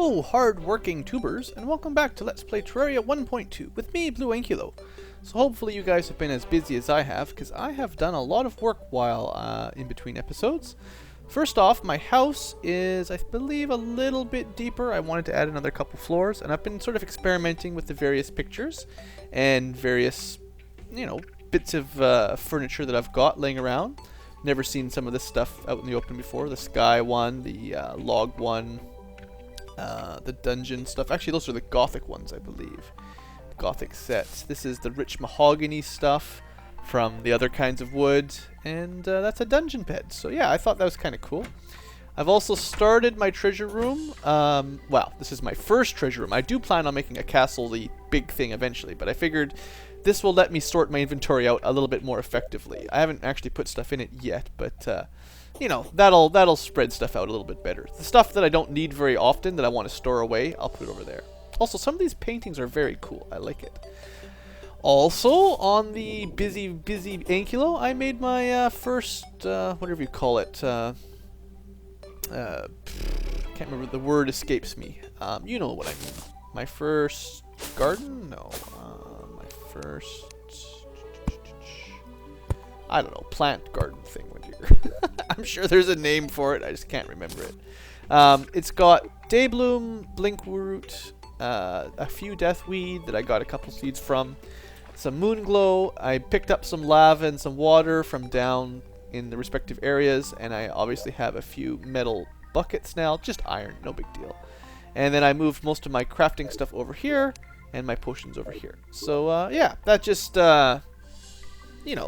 Hello, hard-working tubers, and welcome back to Let's Play Terraria 1.2 with me, BlueAnkylo. So hopefully you guys have been as busy as I have, because I have done a lot of work while in between episodes. First off, my house is, I believe, a little bit deeper. I wanted to add another couple floors, and I've been sort of experimenting with the various pictures and various, bits of furniture that I've got laying around. Never seen some of this stuff out in the open before. The sky one, the log one, the dungeon stuff. Actually, those are the gothic ones, I believe. Gothic sets. This is the rich mahogany stuff from the other kinds of wood, and that's a dungeon bed. So yeah, I thought that was kind of cool. I've also started my treasure room. Well, this is my first treasure room. I do plan on making a castle the big thing eventually, but I figured this will let me sort my inventory out a little bit more effectively. I haven't actually put stuff in it yet, but that'll spread stuff out a little bit better. The stuff that I don't need very often that I want to store away, I'll put it over there. Also, some of these paintings are very cool. I like it. Also, on the busy Ankylo, I made my first, whatever you call it, can't remember, the word escapes me. You know what I mean. My first garden? No. My first, I don't know, plant garden thing. I'm sure there's a name for it. I just can't remember it. It's got daybloom, blinkroot, a few deathweed that I got a couple seeds from, some moonglow. I picked up some lava and some water from down in the respective areas, and I obviously have a few metal buckets now, just iron, no big deal. And then I moved most of my crafting stuff over here, and my potions over here. So yeah, that just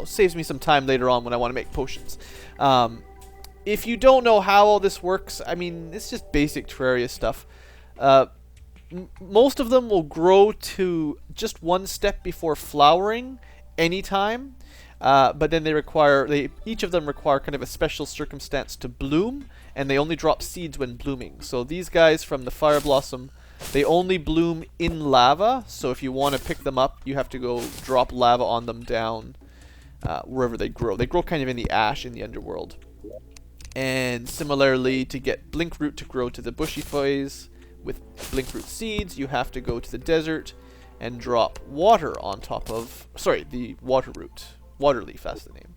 saves me some time later on when I want to make potions. If you don't know how all this works, I mean, it's just basic Terraria stuff. Most of them will grow to just one step before flowering anytime, but then each of them require kind of a special circumstance to bloom, and they only drop seeds when blooming. So these guys from the Fire Blossom, they only bloom in lava, so if you want to pick them up, you have to go drop lava on them down wherever they grow. They grow kind of in the ash in the Underworld. And similarly, to get blinkroot to grow to the bushy phase with blinkroot seeds, you have to go to the desert and drop water on top of, the water root. Waterleaf, that's the name.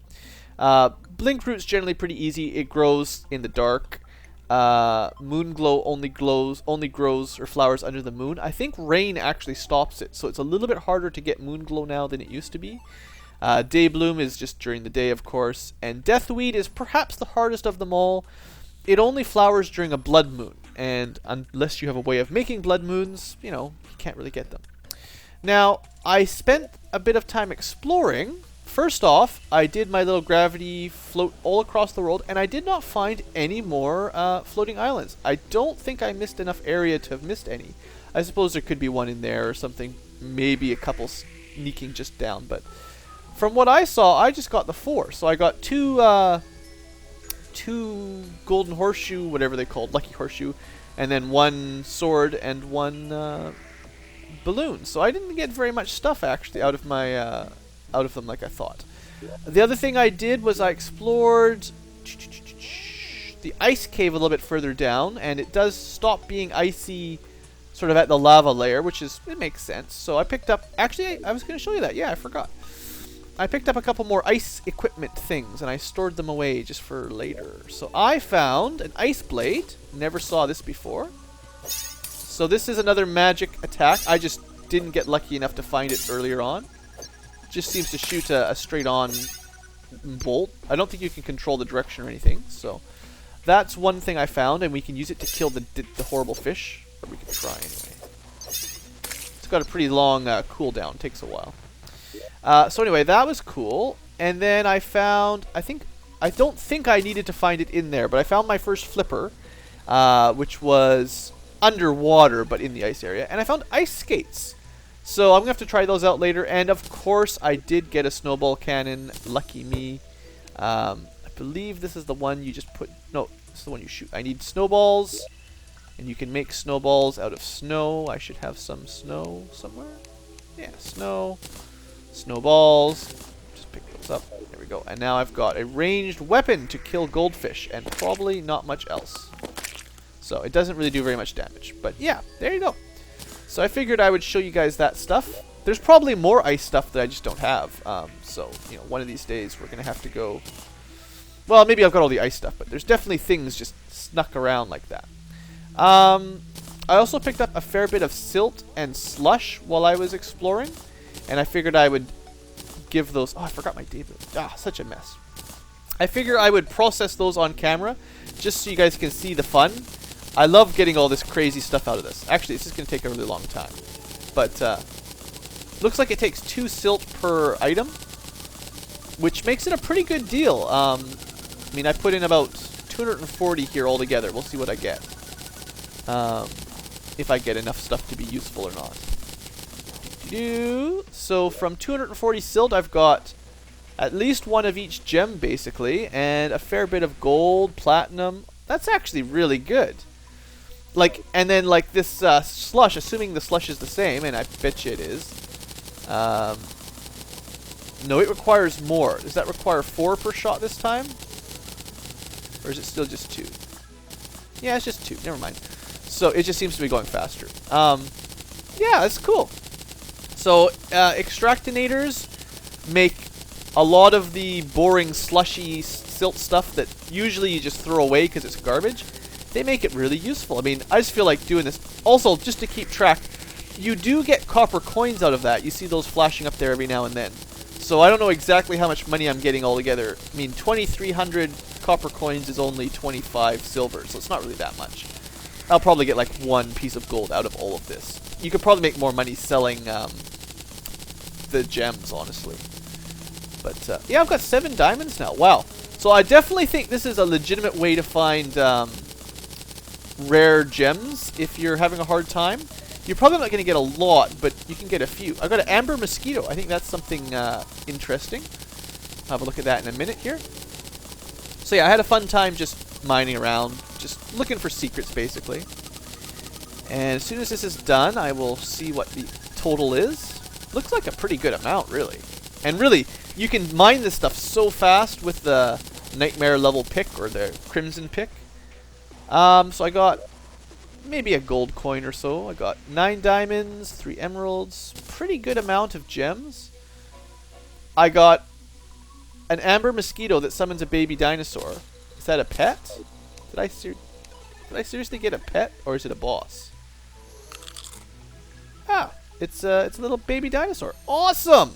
Blinkroot's generally pretty easy. It grows in the dark. Moonglow only grows or flowers under the moon. I think rain actually stops it, so it's a little bit harder to get moonglow now than it used to be. Daybloom is just during the day, of course, and deathweed is perhaps the hardest of them all. It only flowers during a blood moon, and unless you have a way of making blood moons, you can't really get them. Now, I spent a bit of time exploring. First off, I did my little gravity float all across the world, and I did not find any more floating islands. I don't think I missed enough area to have missed any. I suppose there could be one in there or something, maybe a couple sneaking just down, but from what I saw, I just got the 4. So I got two golden horseshoe, whatever they called, lucky horseshoe, and then 1 sword and 1 balloon. So I didn't get very much stuff actually out of them like I thought. The other thing I did was I explored the ice cave a little bit further down, and it does stop being icy sort of at the lava layer, it makes sense. So I picked up, actually I was going to show you that, yeah, I forgot. I picked up a couple more ice equipment things, and I stored them away just for later. So I found an ice blade. Never saw this before. So this is another magic attack. I just didn't get lucky enough to find it earlier on. Just seems to shoot a straight-on bolt. I don't think you can control the direction or anything. So that's one thing I found, and we can use it to kill the horrible fish. Or we can try anyway. It's got a pretty long cooldown. Takes a while. So anyway, that was cool. And then I found, I don't think I needed to find it in there, but I found my first flipper, which was underwater, but in the ice area. And I found ice skates. So I'm going to have to try those out later. And of course, I did get a snowball cannon. Lucky me. I believe this is the one you just put, no, this is the one you shoot. I need snowballs. And you can make snowballs out of snow. I should have some snow somewhere. Yeah, snow. Snowballs. Just pick those up. There we go. And now I've got a ranged weapon to kill goldfish, and probably not much else. So it doesn't really do very much damage. But yeah, there you go. So I figured I would show you guys that stuff. There's probably more ice stuff that I just don't have. So, you know, one of these days we're going to have to go... Well, maybe I've got all the ice stuff, but there's definitely things just snuck around like that. I also picked up a fair bit of silt and slush while I was exploring. And I figured I would give those... Oh, I forgot my debut. Ah, such a mess. I figure I would process those on camera just so you guys can see the fun. I love getting all this crazy stuff out of this. Actually, it's just going to take a really long time. But looks like it takes 2 silt per item, which makes it a pretty good deal. I mean, I put in about 240 here altogether. We'll see what I get. If I get enough stuff to be useful or not. So from 240 silt, I've got at least 1 of each gem, basically, and a fair bit of gold, platinum. That's actually really good. Like, and then like this slush, assuming the slush is the same, and I bet you it is. No, it requires more. Does that require 4 per shot this time? Or is it still just 2? Yeah, it's just 2. Never mind. So it just seems to be going faster. Yeah, that's cool. So Extractinators make a lot of the boring slushy silt stuff that usually you just throw away because it's garbage. They make it really useful. I mean, I just feel like doing this. Also, just to keep track, you do get copper coins out of that. You see those flashing up there every now and then. So I don't know exactly how much money I'm getting altogether. I mean, 2,300 copper coins is only 25 silver, so it's not really that much. I'll probably get like 1 piece of gold out of all of this. You could probably make more money selling the gems, honestly. But yeah, I've got 7 diamonds now. Wow. So I definitely think this is a legitimate way to find rare gems if you're having a hard time. You're probably not going to get a lot, but you can get a few. I've got an amber mosquito. I think that's something interesting. I'll have a look at that in a minute here. So yeah, I had a fun time just mining around, just looking for secrets, basically. And as soon as this is done, I will see what the total is. Looks like a pretty good amount, really. And really, you can mine this stuff so fast with the Nightmare level pick or the Crimson pick. So I got maybe a gold coin or so. I got 9 diamonds, 3 emeralds, pretty good amount of gems. I got an amber mosquito that summons a baby dinosaur. Is that a pet? Did I seriously get a pet, or is it a boss? Ah, it's a little baby dinosaur. Awesome!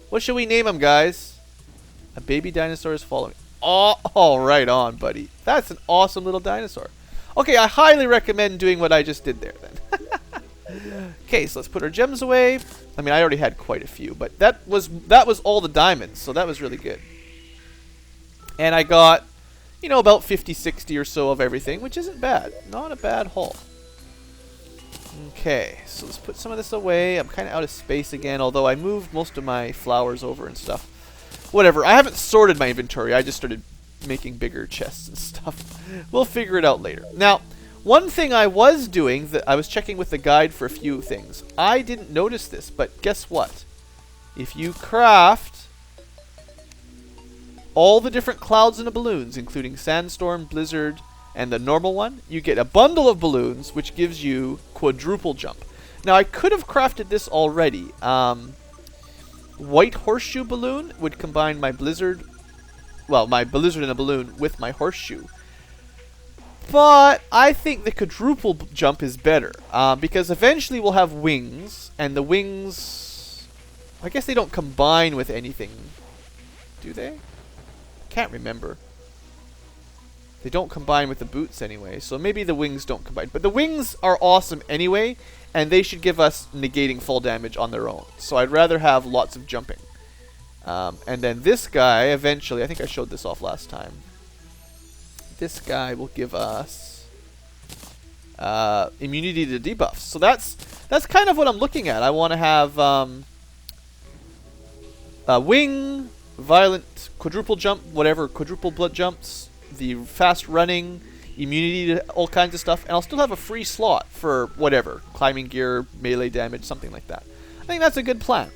What should we name him, guys? A baby dinosaur is following. Oh, right on, buddy. That's an awesome little dinosaur. Okay, I highly recommend doing what I just did there, then. Okay, so let's put our gems away. I mean, I already had quite a few, but that was all the diamonds, so that was really good. And I got, you know, about 50, 60 or so of everything, which isn't bad. Not a bad haul. Okay, so let's put some of this away. I'm kind of out of space again, although I moved most of my flowers over and stuff. Whatever, I haven't sorted my inventory. I just started making bigger chests and stuff. We'll figure it out later. Now, one thing I was doing, that I was checking with the guide for a few things. I didn't notice this, but guess what? If you craft all the different clouds and the balloons, including sandstorm, blizzard, and the normal one, you get a bundle of balloons, which gives you quadruple jump. Now, I could have crafted this already. White horseshoe balloon would combine my blizzard, well, my blizzard and a balloon with my horseshoe. But I think the quadruple jump is better, because eventually we'll have wings, and the wings, I guess they don't combine with anything, do they? Can't remember. They don't combine with the boots anyway, so maybe the wings don't combine. But the wings are awesome anyway, and they should give us negating fall damage on their own. So I'd rather have lots of jumping. And then this guy, eventually, I think I showed this off last time. This guy will give us immunity to debuffs. So that's kind of what I'm looking at. I want to have wing, violent, quadruple jump, whatever, quadruple blood jumps, the fast running, immunity to all kinds of stuff, and I'll still have a free slot for whatever, climbing gear, melee damage, something like that. I think that's a good plan.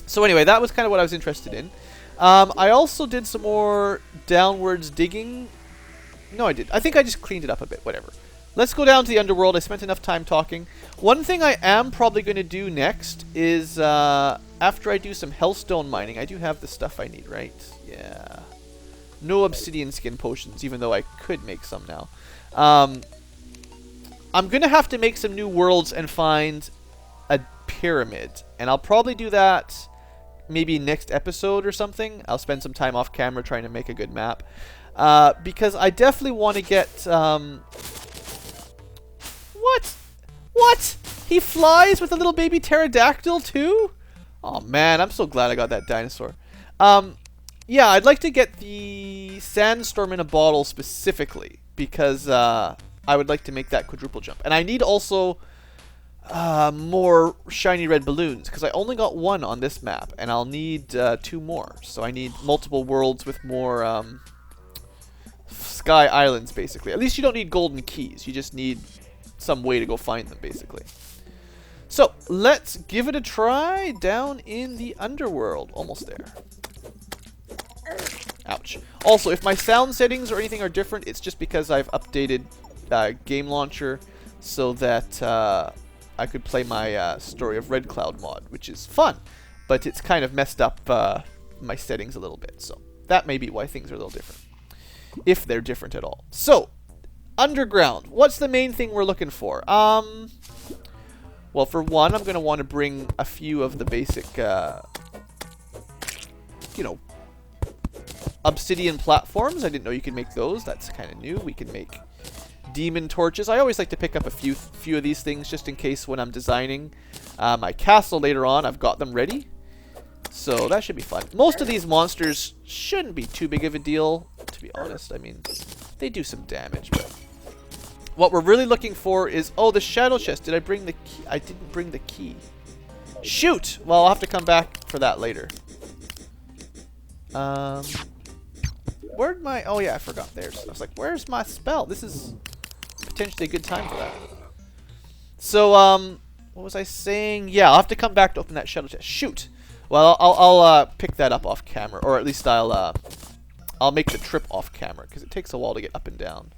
So anyway, that was kind of what I was interested in. I also did some more downwards digging No, I did. I think I just cleaned it up a bit. Whatever. Let's go down to the Underworld. I spent enough time talking. One thing I am probably going to do next is, after I do some hellstone mining, I do have the stuff I need, right? Yeah. No obsidian skin potions, even though I could make some now. I'm going to have to make some new worlds and find a pyramid. And I'll probably do that maybe next episode or something. I'll spend some time off camera trying to make a good map. Because I definitely want to get... What? What? He flies with a little baby pterodactyl too? Oh man, I'm so glad I got that dinosaur. Yeah, I'd like to get the sandstorm in a bottle specifically because I would like to make that quadruple jump. And I need also more shiny red balloons because I only got one on this map and I'll need 2 more. So I need multiple worlds with more sky islands basically. At least you don't need golden keys. You just need some way to go find them basically. So let's give it a try down in the Underworld. Almost there. Ouch. Also, if my sound settings or anything are different, it's just because I've updated Game Launcher so that I could play my Story of Red Cloud mod, which is fun, but it's kind of messed up my settings a little bit. So that may be why things are a little different, if they're different at all. So underground, what's the main thing we're looking for? Well, for one, I'm going to want to bring a few of the basic, you know, obsidian platforms. I didn't know you could make those. That's kind of new. We can make demon torches. I always like to pick up a few of these things just in case when I'm designing my castle later on, I've got them ready. So that should be fun. Most of these monsters shouldn't be too big of a deal, to be honest. I mean, they do some damage, but what we're really looking for is... Oh, the shadow chest. Did I bring the key? I didn't bring the key. Shoot! Well, I'll have to come back for that later. Where'd my... Oh, yeah, I forgot. There's... I was like, where's my spell? This is potentially a good time for that. So, what was I saying? Yeah, I'll have to come back to open that shadow chest. Shoot! Well, I'll pick that up off camera. Or at least I'll make the trip off camera, because it takes a while to get up and down.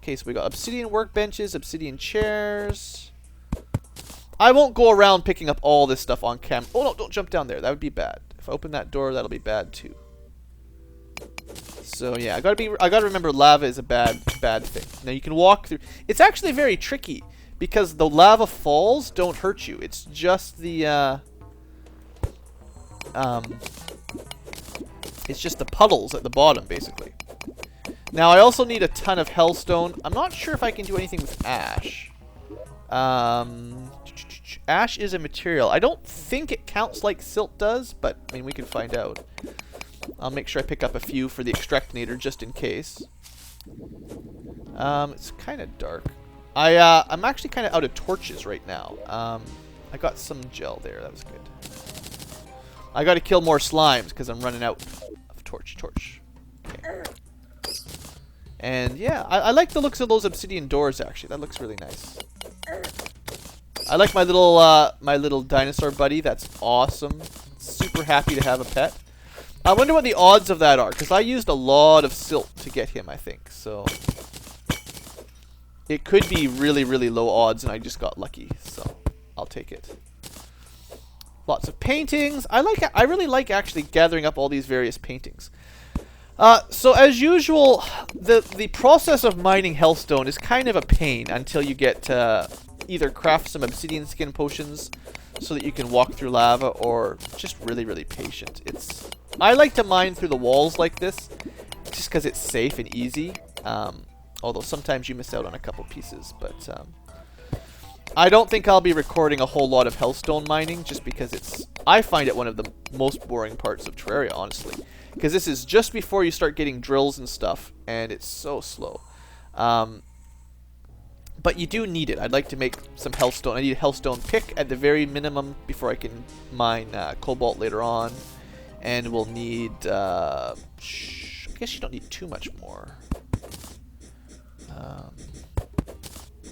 Okay, so we got obsidian workbenches, obsidian chairs. I won't go around picking up all this stuff on camera. Oh no, don't jump down there. That would be bad. If I open that door, that'll be bad too. So yeah, I gotta remember lava is a bad thing. Now you can walk through. It's actually very tricky because the lava falls don't hurt you. It's just the it's just the puddles at the bottom basically. Now, I also need a ton of hellstone. I'm not sure if I can do anything with ash. Ash is a material. I don't think it counts like silt does, but, I mean, we can find out. I'll make sure I pick up a few for the Extractinator just in case. It's kind of dark. I'm actually kind of out of torches right now. I got some gel there. That was good. I got to kill more slimes because I'm running out of torch. Okay. And yeah, I like the looks of those obsidian doors actually. That looks really nice. I like my little dinosaur buddy. That's awesome. Super happy to have a pet. I wonder what the odds of that are, because I used a lot of silt to get him, I think. So it could be really, really low odds, and I just got lucky. So I'll take it. Lots of paintings. I really like actually gathering up all these various paintings. So as usual, the process of mining hellstone is kind of a pain until you get to either craft some obsidian skin potions so that you can walk through lava, or just really, really patient. I like to mine through the walls like this just because it's safe and easy. Although sometimes you miss out on a couple pieces, but I don't think I'll be recording a whole lot of hellstone mining just because I find it one of the most boring parts of Terraria, honestly. Because this is just before you start getting drills and stuff, and it's so slow. But you do need it. I'd like to make some hellstone. I need a hellstone pick at the very minimum before I can mine cobalt later on. And we'll need... I guess you don't need too much more.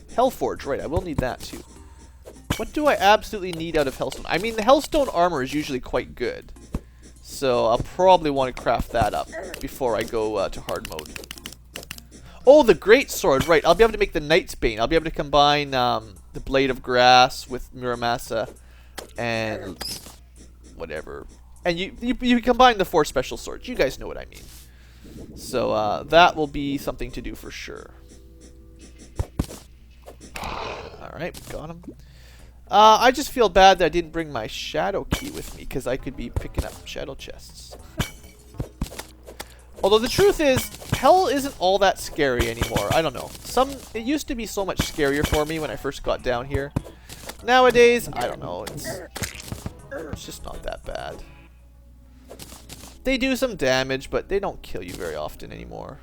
Hellforge, right, I will need that too. What do I absolutely need out of hellstone? I mean, the hellstone armor is usually quite good. So I'll probably want to craft that up before I go to hard mode. Oh, the great sword, right. I'll be able to make the Knight's Bane. I'll be able to combine the Blade of Grass with Muramasa and whatever. And you combine the 4 special swords. You guys know what I mean. So that will be something to do for sure. Alright, we got him. I just feel bad that I didn't bring my shadow key with me, because I could be picking up shadow chests. Although the truth is, hell isn't all that scary anymore. I don't know. It used to be so much scarier for me when I first got down here. Nowadays, I don't know. It's just not that bad. They do some damage, but they don't kill you very often anymore.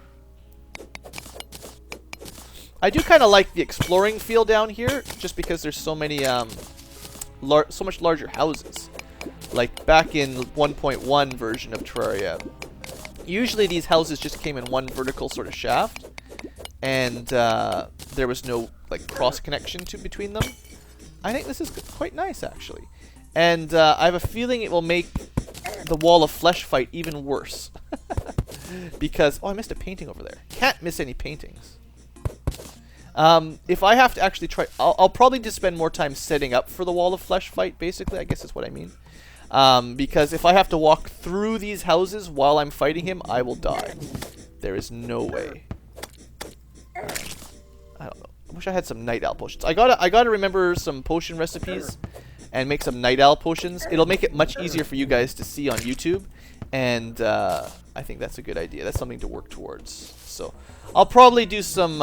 I do kind of like the exploring feel down here, just because there's so many, so much larger houses. Like back in 1.1 version of Terraria, usually these houses just came in one vertical sort of shaft, and there was no like cross connection between them. I think this is quite nice actually, and I have a feeling it will make the Wall of Flesh fight even worse. Because I missed a painting over there. Can't miss any paintings. If I have to actually try, I'll probably just spend more time setting up for the Wall of Flesh fight, basically, I guess is what I mean. Because if I have to walk through these houses while I'm fighting him, I will die. There is no way. I don't know. I wish I had some Night Owl potions. I gotta remember some potion recipes and make some Night Owl potions. It'll make it much easier for you guys to see on YouTube, and I think that's a good idea. That's something to work towards. So I'll probably do some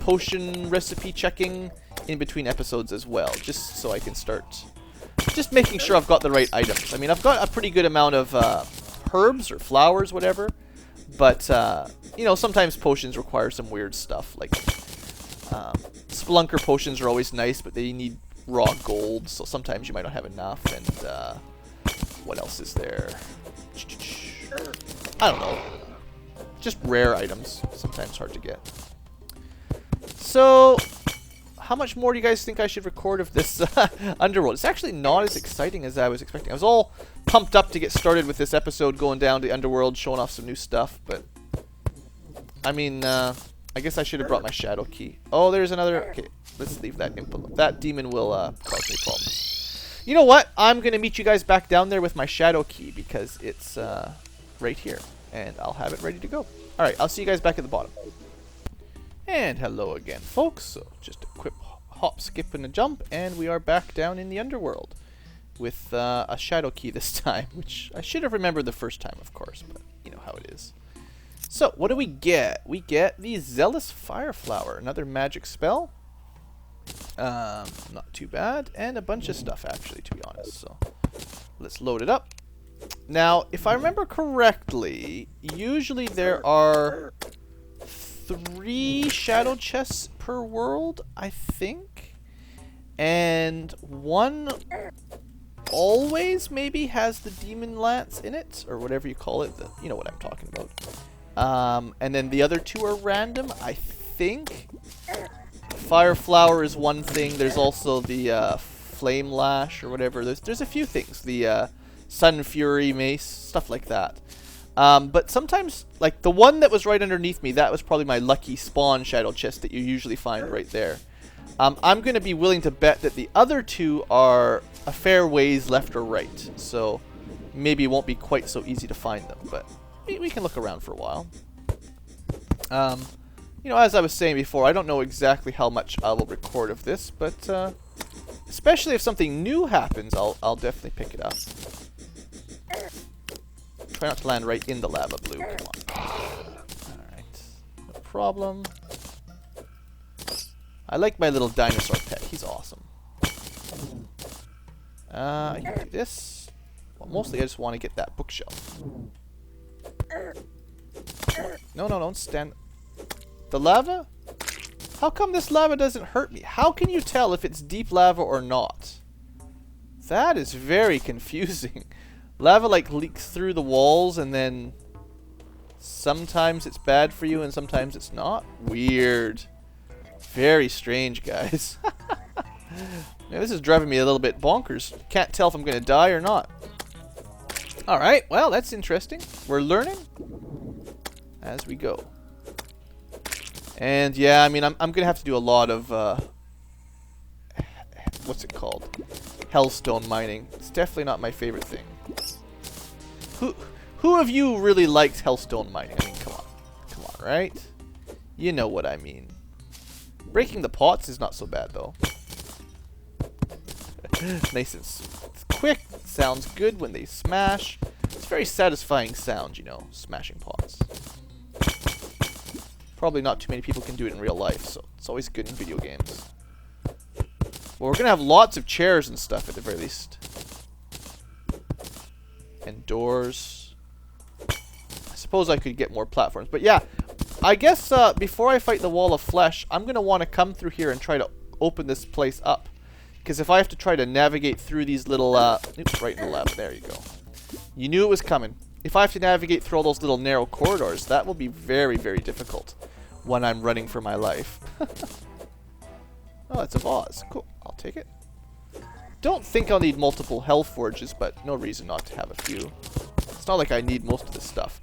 potion recipe checking in between episodes as well, just so I can start just making sure I've got the right items. I mean, I've got a pretty good amount of herbs or flowers, whatever, but you know, sometimes potions require some weird stuff. Like Spelunker potions are always nice, but they need raw gold, so sometimes you might not have enough. And what else is there? I don't know. Just rare items. Sometimes hard to get. So, how much more do you guys think I should record of this Underworld? It's actually not as exciting as I was expecting. I was all pumped up to get started with this episode, going down to Underworld, showing off some new stuff, but I mean, I guess I should have brought my shadow key. Oh, there's another. Okay, let's leave that imp. That demon will cause me problems. You know what? I'm gonna meet you guys back down there with my shadow key, because it's right here, and I'll have it ready to go. All right, I'll see you guys back at the bottom. And hello again, folks. So just a quick hop, skip, and a jump, and we are back down in the Underworld with a shadow key this time, which I should have remembered the first time, of course, but you know how it is. So, what do we get? We get the Zealous Fireflower, another magic spell. Not too bad, and a bunch of stuff, actually, to be honest. So, let's load it up. Now, if I remember correctly, usually there are 3 shadow chests per world, I think. And one always maybe has the Demon Lance in it, or whatever you call it. You know what I'm talking about. And then the other 2 are random, I think. Fireflower is one thing. There's also the Flame Lash or whatever. There's a few things. The Sun Fury Mace, stuff like that. But sometimes, like the one that was right underneath me, that was probably my lucky spawn shadow chest that you usually find right there. I'm going to be willing to bet that the other 2 are a fair ways left or right. So maybe it won't be quite so easy to find them, but we can look around for a while. You know, as I was saying before, I don't know exactly how much I will record of this, but especially if something new happens, I'll definitely pick it up. Try not to land right in the lava, Blue. Come on. Alright. No problem. I like my little dinosaur pet. He's awesome. I can do this. Well, mostly I just want to get that bookshelf. No, don't stand. The lava? How come this lava doesn't hurt me? How can you tell if it's deep lava or not? That is very confusing. Lava like leaks through the walls, and then sometimes it's bad for you and sometimes it's not. Weird. Very strange, guys. Now, this is driving me a little bit bonkers. Can't tell if I'm going to die or not. Alright, well, that's interesting. We're learning as we go. And yeah, I mean, I'm gonna have to do a lot of what's it called? Hellstone mining. It's definitely not my favorite thing. Who of you really likes hellstone mining? I mean, come on, right? You know what I mean. Breaking the pots is not so bad though. Nice and quick. Sounds good when they smash. It's a very satisfying sound, you know, smashing pots. Probably not too many people can do it in real life, so it's always good in video games. Well, we're gonna have lots of chairs and stuff at the very least. And doors. I suppose I could get more platforms, but yeah. I guess before I fight the wall of flesh, I'm gonna want to come through here and try to open this place up. Because if I have to try to navigate through these little, oops, right in the left, there you go. You knew it was coming. If I have to navigate through all those little narrow corridors, that will be very, very difficult when I'm running for my life. Oh, it's a vase. Cool. I'll take it. Don't think I'll need multiple hell forges, but no reason not to have a few. It's not like I need most of this stuff.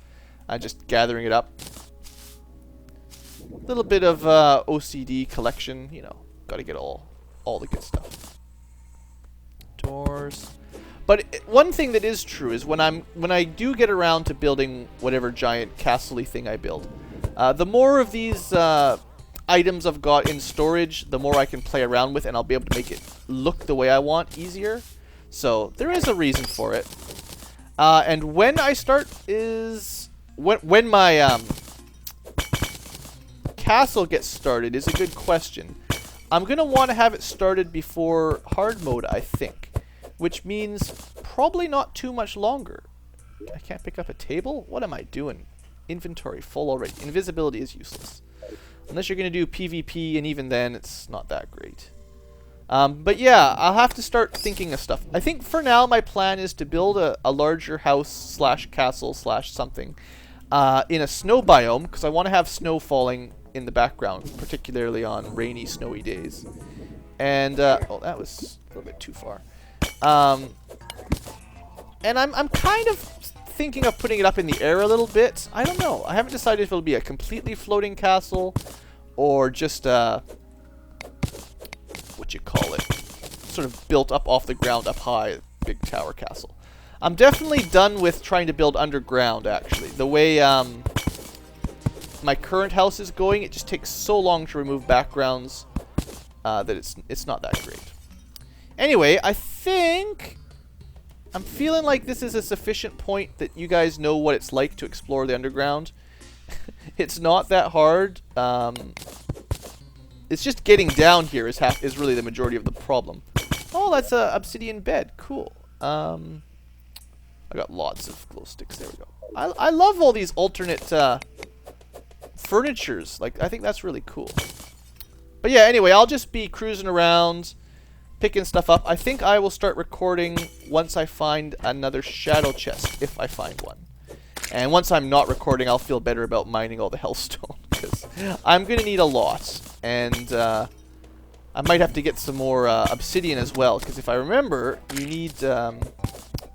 I'm just gathering it up. A little bit of OCD collection, you know. Gotta get all the good stuff. Doors. But one thing that is true is when I do get around to building whatever giant castle-y thing I build, the more of these items I've got in storage, the more I can play around with, and I'll be able to make it look the way I want easier. So there is a reason for it. And when I start is when my castle gets started is a good question. I'm gonna want to have it started before hard mode, I think. Which means probably not too much longer. I can't pick up a table? What am I doing? Inventory full already. Invisibility is useless. Unless you're going to do PvP, and even then, it's not that great. But yeah, I'll have to start thinking of stuff. I think for now, my plan is to build a larger house slash castle slash something in a snow biome, because I want to have snow falling in the background, particularly on rainy, snowy days. And, oh, that was a little bit too far. And I'm kind of thinking of putting it up in the air a little bit. I don't know. I haven't decided if it'll be a completely floating castle or just what you call it, sort of built up off the ground up high, big tower castle. I'm definitely done with trying to build underground, actually. The way my current house is going, it just takes so long to remove backgrounds that it's not that great. Anyway, I think I'm feeling like this is a sufficient point that you guys know what it's like to explore the underground. It's not that hard. It's just getting down here is really the majority of the problem. Oh, that's a obsidian bed. Cool. I got lots of glow sticks. There we go. I love all these alternate furnitures. Like, I think that's really cool. But yeah, anyway, I'll just be cruising around, picking stuff up. I think I will start recording once I find another shadow chest, if I find one. And once I'm not recording, I'll feel better about mining all the hellstone, because I'm going to need a lot. And I might have to get some more obsidian as well, because if I remember, you need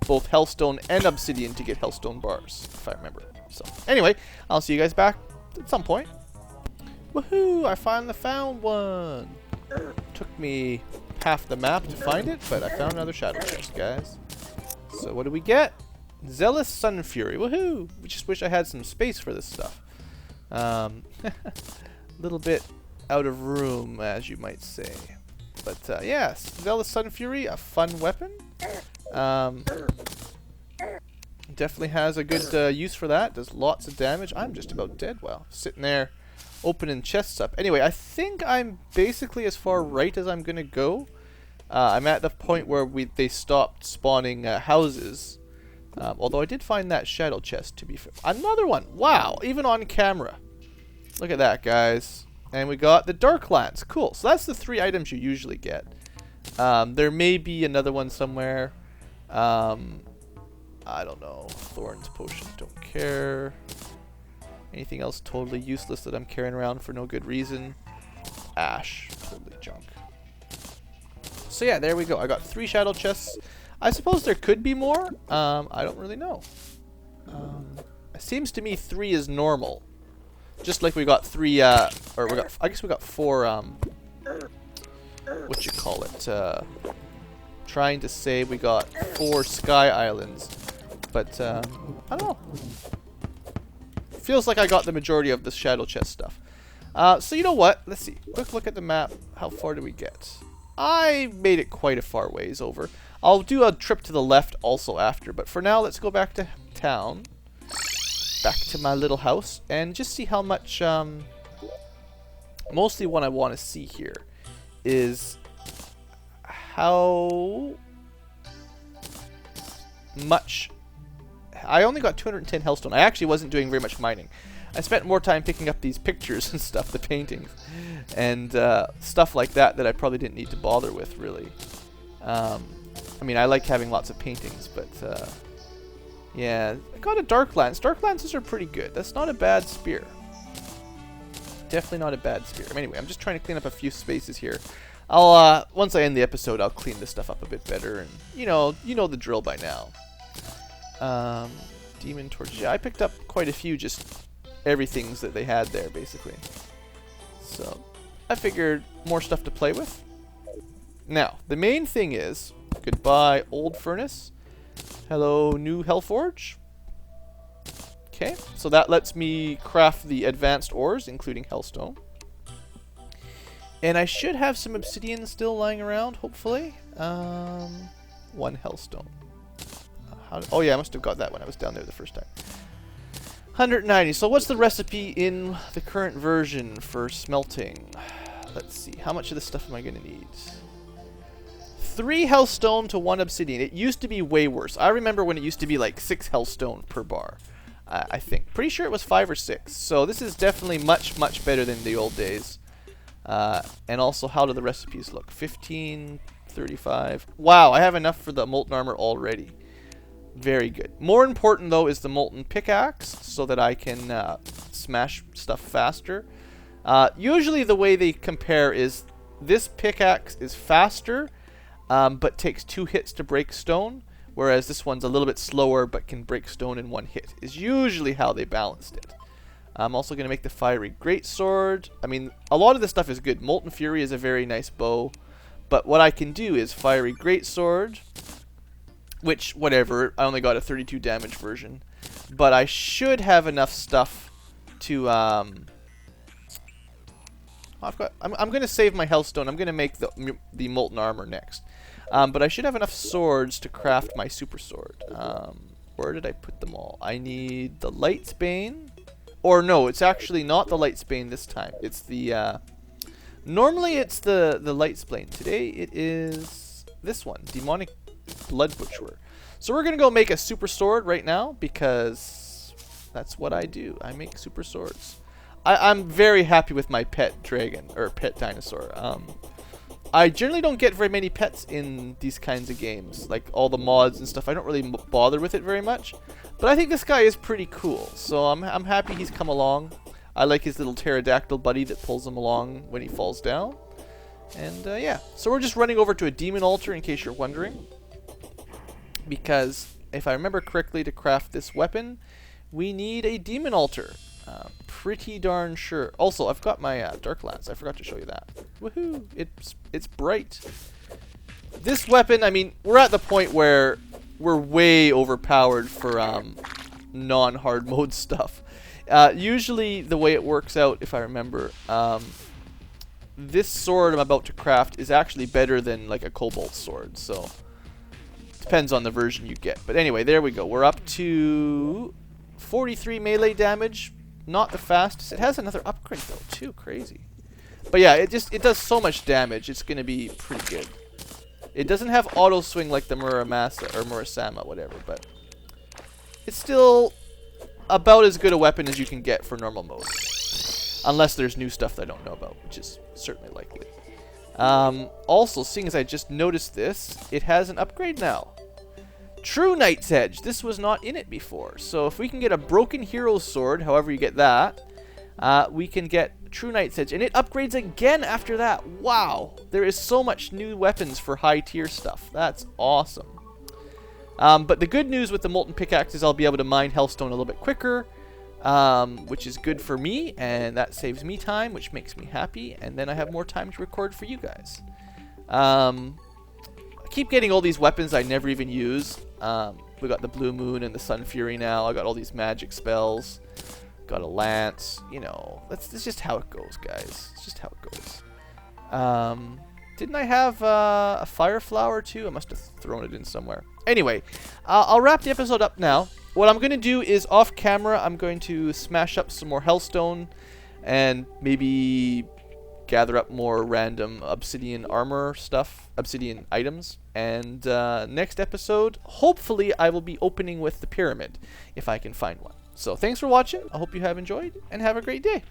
both hellstone and obsidian to get hellstone bars, if I remember. So anyway, I'll see you guys back at some point. Woohoo! I finally found one! Took me half the map to find it, but I found another shadow chest, guys. So what do we get? Zealous Sun Fury. Woohoo! We just wish I had some space for this stuff. Little bit out of room, as you might say. But yes, Zealous Sun Fury, a fun weapon. Definitely has a good use for that. Does lots of damage. I'm just about dead. Well, sitting there opening chests up. Anyway, I think I'm basically as far right as I'm gonna go. I'm at the point where they stopped spawning houses. Although I did find that shadow chest, to be fair. Another one! Wow! Even on camera. Look at that, guys. And we got the Darklands. Cool. So that's the 3 items you usually get. There may be another one somewhere. I don't know. Thorns Potion. Don't care. Anything else totally useless that I'm carrying around for no good reason? Ash. Totally junk. So yeah, there we go. I got 3 shadow chests. I suppose there could be more. I don't really know. It seems to me 3 is normal. Just like we got 3, or I guess we got 4, what you call it, trying to say we got 4 sky islands, but, I don't know. Feels like I got the majority of the shadow chest stuff. So you know what? Let's see. Quick look at the map. How far do we get? I made it quite a far ways over. I'll do a trip to the left also after, but for now, let's go back to town. Back to my little house, and just see how much, mostly what I want to see here is how much... I only got 210 hellstone. I actually wasn't doing very much mining. I spent more time picking up these pictures and stuff, the paintings, and stuff like that I probably didn't need to bother with, really. I mean, I like having lots of paintings, but yeah, I got a Dark Lance. Dark Lances are pretty good. That's not a bad spear. Definitely not a bad spear. Anyway, I'm just trying to clean up a few spaces here. I'll once I end the episode, I'll clean this stuff up a bit better, and you know the drill by now. Demon torches. Yeah, I picked up quite a few, just everything's that they had there, basically. So I figured more stuff to play with. Now, the main thing is, goodbye, old furnace. Hello, new Hellforge. Okay, so that lets me craft the advanced ores, including hellstone. And I should have some obsidian still lying around, hopefully. 1 hellstone. Oh yeah, I must have got that when I was down there the first time. 190. So what's the recipe in the current version for smelting? Let's see. How much of this stuff am I going to need? 3 hellstone to 1 obsidian. It used to be way worse. I remember when it used to be like 6 hellstone per bar. I think. Pretty sure it was 5 or 6. So this is definitely much, much better than the old days. And also, how do the recipes look? 15, 35. Wow, I have enough for the molten armor already. Very good. More important, though, is the molten pickaxe, so that I can smash stuff faster. Usually the way they compare is this pickaxe is faster, but takes 2 hits to break stone, whereas this one's a little bit slower, but can break stone in 1 hit, is usually how they balanced it. I'm also going to make the fiery greatsword. I mean, a lot of this stuff is good. Molten Fury is a very nice bow, but what I can do is fiery greatsword, which, whatever, I only got a 32 damage version. But I should have enough stuff to, I'm going to save my hellstone. I'm going to make the molten armor next. But I should have enough swords to craft my super sword. Where did I put them all? I need the Lightsbane. Or no, it's actually not the Lightsbane this time. It's the, normally it's the Lightsbane. Today it is this one, Demonic Blood Butcher. So we're going to go make a super sword right now, because that's what I do. I make super swords. I'm very happy with my pet dragon, or pet dinosaur. I generally don't get very many pets in these kinds of games, like all the mods and stuff. I don't really bother with it very much, but I think this guy is pretty cool, so I'm happy he's come along. I like his little pterodactyl buddy that pulls him along when he falls down. And yeah, so we're just running over to a demon altar in case you're wondering, because if I remember correctly, to craft this weapon, we need a demon altar. Pretty darn sure. Also, I've got my Dark Lance. I forgot to show you that. Woohoo! It's bright. This weapon, I mean, we're at the point where we're way overpowered for non-hard mode stuff. Usually, the way it works out, if I remember, this sword I'm about to craft is actually better than like a cobalt sword. So, depends on the version you get. But anyway, there we go. We're up to 43 melee damage. Not the fastest. It has another upgrade though, too. Crazy. But yeah, it does so much damage. It's going to be pretty good. It doesn't have auto swing like the Muramasa or Murasama, whatever, but it's still about as good a weapon as you can get for normal mode. Unless there's new stuff that I don't know about, which is certainly likely. Also, seeing as I just noticed this, it has an upgrade now. True Knight's Edge. This was not in it before. So if we can get a Broken Hero Sword, however you get that, we can get True Knight's Edge. And it upgrades again after that. Wow. There is so much new weapons for high tier stuff. That's awesome. But the good news with the Molten Pickaxe is I'll be able to mine Hellstone a little bit quicker. which is good for me, and that saves me time, which makes me happy, and then I have more time to record for you guys. I keep getting all these weapons I never even use. We got the Blue Moon and the Sun Fury now. I got all these magic spells. Got a lance. You know, that's just how it goes, guys. It's just how it goes. Didn't I have a fire flower too? I must have thrown it in somewhere. Anyway, I'll wrap the episode up now. What I'm going to do is off camera, I'm going to smash up some more hellstone and maybe gather up more random obsidian armor stuff, obsidian items. And next episode, hopefully I will be opening with the pyramid if I can find one. So thanks for watching. I hope you have enjoyed and have a great day.